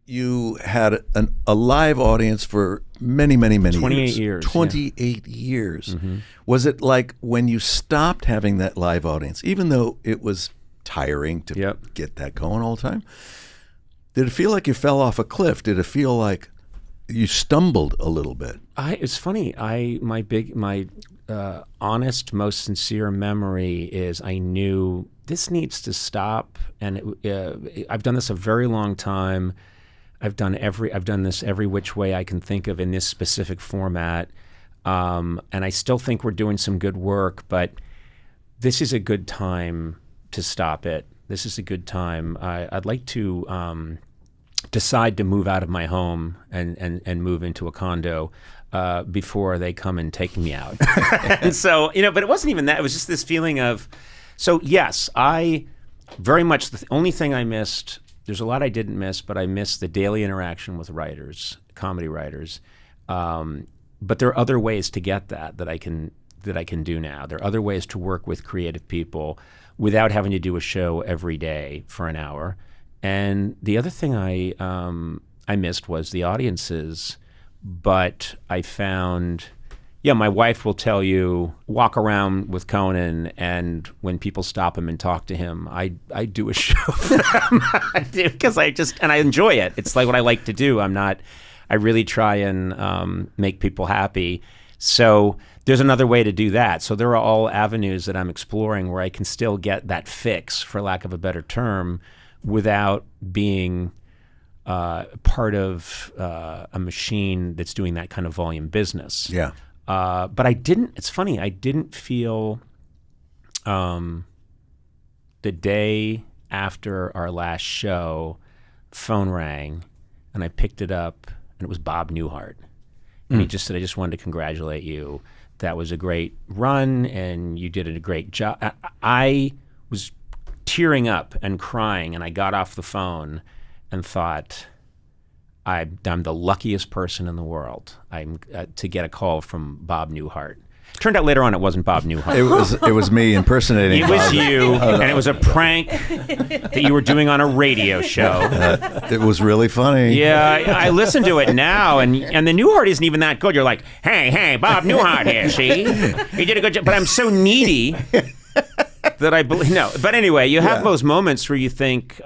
you had a live audience for many 28 years. 28 years. Mm-hmm. Was it like when you stopped having that live audience, even though it was tiring to get that going all the time, did it feel like you fell off a cliff? Did it feel like you stumbled a little bit? It's funny. My honest, most sincere memory is I knew this needs to stop, and I've done this a very long time. I've done this every which way I can think of in this specific format, and I still think we're doing some good work. But this is a good time to stop it. This is a good time. I'd like to decide to move out of my home and move into a condo before they come and take me out. And so, but it wasn't even that. It was just this feeling of. So yes, I very much the only thing I missed. There's a lot I didn't miss, but I missed the daily interaction with writers, comedy writers. But there are other ways to get that I can do now. There are other ways to work with creative people without having to do a show every day for an hour. And the other thing I missed was the audiences. But I found, my wife will tell you, walk around with Conan, and when people stop him and talk to him, I do a show for them. I do, because I enjoy it. It's like what I like to do. I really try and make people happy. So there's another way to do that. So there are all avenues that I'm exploring where I can still get that fix, for lack of a better term, without being part of a machine that's doing that kind of volume business. Yeah. But it's funny, I didn't feel the day after our last show, phone rang, and I picked it up, and it was Bob Newhart. And he just said, I just wanted to congratulate you. That was a great run, and you did a great job. I was tearing up and crying, and I got off the phone and thought, I'm the luckiest person in the world to get a call from Bob Newhart. Turned out later on it wasn't Bob Newhart. It was me impersonating It Bob. was you, and it was a prank that you were doing on a radio show. It was really funny. Yeah, I listen to it now, and the Newhart isn't even that good. You're like, hey, Bob Newhart here, see? He did a good job. But I'm so needy that I believe. No, but anyway, you have those moments where you think,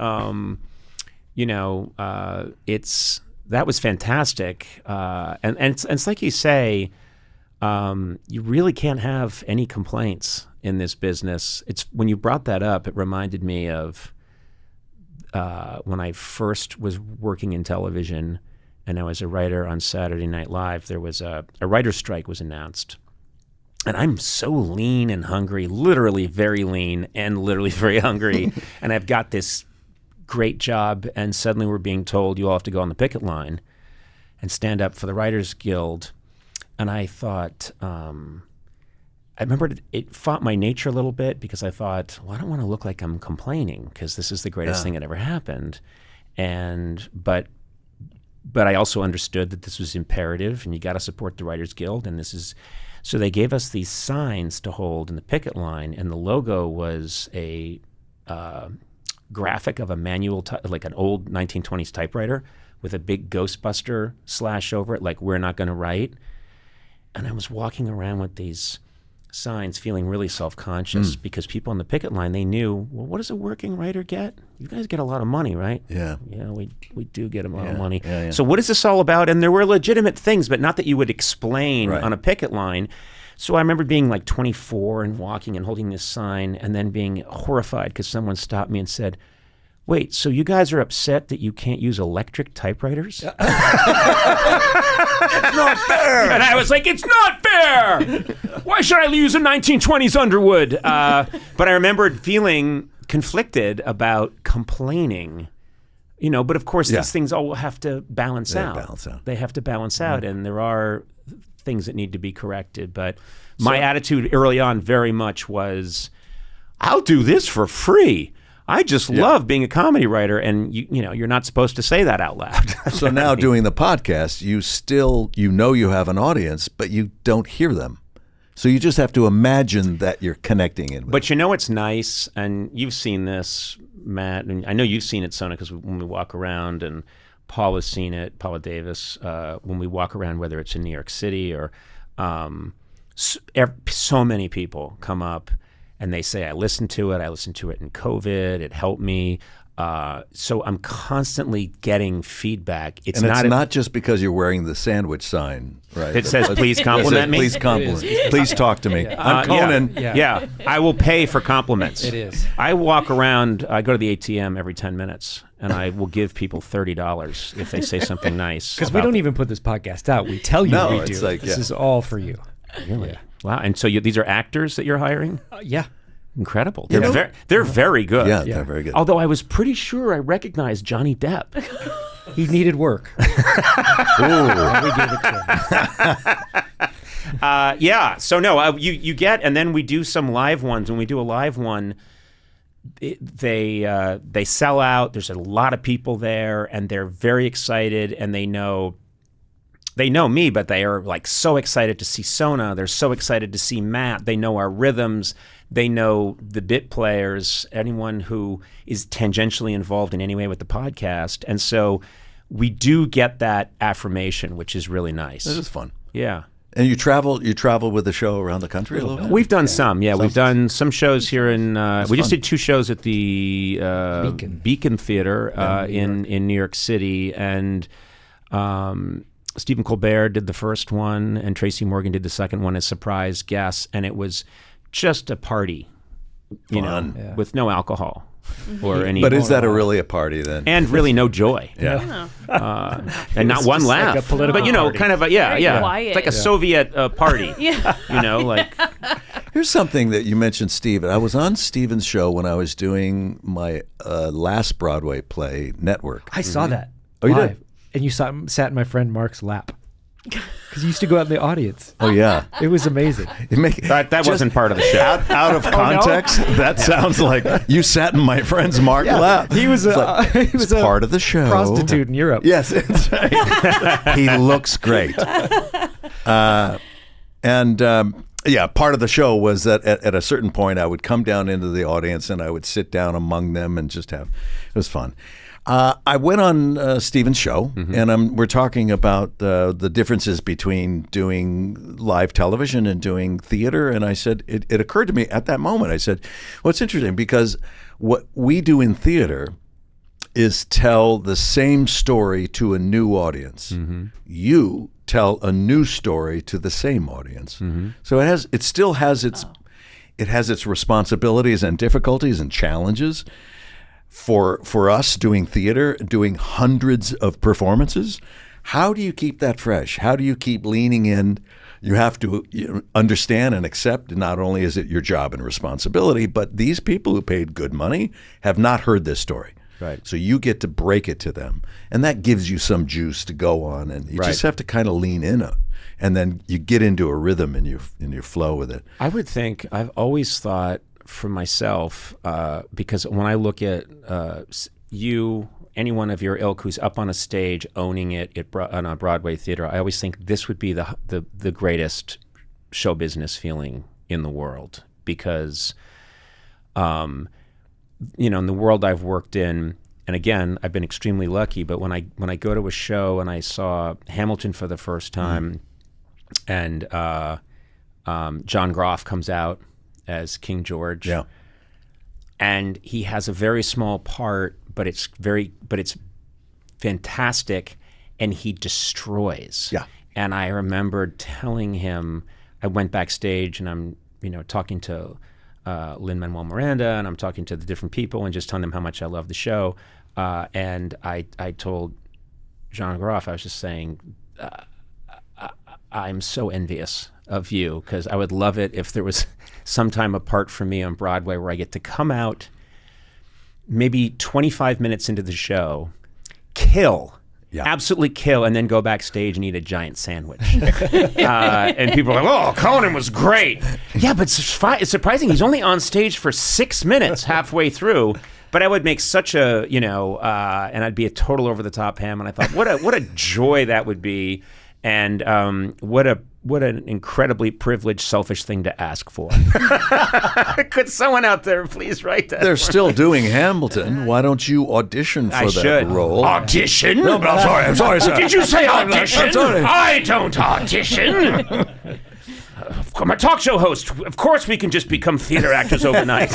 that was fantastic. And it's like you say, you really can't have any complaints in this business. It's when you brought that up, it reminded me of when I first was working in television and I was a writer on Saturday Night Live. There was a writer's strike was announced. And I'm so lean and hungry, literally very lean and literally very hungry. And I've got this great job, and suddenly we're being told you all have to go on the picket line and stand up for the Writers Guild. And I thought, I remember it fought my nature a little bit, because I thought, well, I don't want to look like I'm complaining, because this is the greatest thing that ever happened. But I also understood that this was imperative, and you got to support the Writers Guild, and this is. So they gave us these signs to hold in the picket line, and the logo was a graphic of a manual, like an old 1920s typewriter with a big Ghostbuster slash over it, like, we're not going to write. And I was walking around with these signs feeling really self-conscious because people on the picket line, they knew, well, what does a working writer get? You guys get a lot of money, right? Yeah. Yeah, we do get a lot of money. Yeah, yeah. So what is this all about? And there were legitimate things, but not that you would explain Right. on a picket line. So I remember being like 24 and walking and holding this sign and then being horrified because someone stopped me and said, wait, so you guys are upset that you can't use electric typewriters? It's not fair. And I was like, it's not fair. Why should I use a 1920s Underwood? But I remembered feeling conflicted about complaining, but of course these things all have to balance out. They have to balance out, and there are things that need to be corrected. But my attitude early on very much was, I'll do this for free. I just love being a comedy writer, and you're not supposed to say that out loud. So now doing the podcast, you still, you have an audience, but you don't hear them. So you just have to imagine that you're connecting in with But it's nice, and you've seen this, Matt, and I know you've seen it, Sona, because when we walk around and Paula's seen it, Paula Davis, when we walk around, whether it's in New York City or so many people come up and they say, I listened to it in COVID, it helped me. So I'm constantly getting feedback. It's not just because you're wearing the sandwich sign, right? It says, please compliment me. Please compliment. Please talk to me. I'm Conan. Yeah, I will pay for compliments. It is. I walk around, I go to the ATM every 10 minutes, and I will give people $30 if they say something nice. Because we don't even put this podcast out. We tell you we do. This is all for you. Really? Yeah. Wow. And so these are actors that you're hiring? Yeah. Incredible. They're very good. Yeah, they're very good. Although I was pretty sure I recognized Johnny Depp. He needed work. We gave it to him. Yeah. So no, you get, and then we do some live ones. When we do a live one, they sell out. There's a lot of people there, and they're very excited, and they know me, but they are like so excited to see Sona. They're so excited to see Matt. They know our rhythms. They know the bit players, anyone who is tangentially involved in any way with the podcast. And so we do get that affirmation, which is really nice. It is fun. Yeah. And you travel with the show around the country a little bit? We've done some, yeah. We've done some shows here in, we just did 2 shows at the Beacon Theater in New York City. And Stephen Colbert did the first one, and Tracy Morgan did the second one as surprise guests. And it was just a party, with no alcohol or any. But is that really a party then? And really no joy. Yeah. And not one laugh. Like a political but kind of quiet. it's like a Soviet party. Here's something that you mentioned, Steve. I was on Steven's show when I was doing my last Broadway play, Network. I saw that. Oh, you live. did? And you sat in my friend Mark's lap. Because you used to go out in the audience. Oh, yeah. It was amazing. That wasn't part of the show. Out of context, that sounds like you sat in my friend's Mark lap. He was part of the show. Prostitute in Europe. Yes, that's right. He looks great. Part of the show was that at a certain point I would come down into the audience and I would sit down among them and just it was fun. I went on Steven's show, and we're talking about the differences between doing live television and doing theater. And I said, it occurred to me at that moment, I said, well, it's interesting because what we do in theater is tell the same story to a new audience. You tell a new story to the same audience. So it still has its responsibilities and difficulties and challenges. For us doing theater, doing hundreds of performances, how do you keep that fresh? How do you keep leaning in? You have to understand and accept not only is it your job and responsibility, but these people who paid good money have not heard this story. Right. So you get to break it to them. And that gives you some juice to go on. And you just have to kind of lean in. And then you get into a rhythm and you flow with it. I would think, I've always thought, for myself, because when I look at anyone of your ilk who's up on a stage owning it on a Broadway theater, I always think this would be the greatest show business feeling in the world. Because, in the world I've worked in, and again, I've been extremely lucky, but when I go to a show and I saw Hamilton for the first time, and John Groff comes out as King George, and he has a very small part, but it's fantastic, and he destroys. Yeah. And I remembered telling him, I went backstage and I'm talking to Lin-Manuel Miranda, and I'm talking to the different people and just telling them how much I love the show. And I told John Groff, I was just saying, I'm so envious of you, because I would love it if there was some time apart from me on Broadway where I get to come out maybe 25 minutes into the show, absolutely kill, and then go backstage and eat a giant sandwich. And people are like, oh, Conan was great. Yeah, but it's surprising. He's only on stage for 6 minutes halfway through. But I would make such and I'd be a total over-the-top ham. And I thought, what a joy that would be. And what an incredibly privileged, selfish thing to ask for. Could someone out there please write that? They're still doing Hamilton. Why don't you audition for that role? Audition? No, but I'm sorry, sir. Did you say audition? I'm sorry. I don't audition. I'm a talk show host. Of course we can just become theater actors overnight.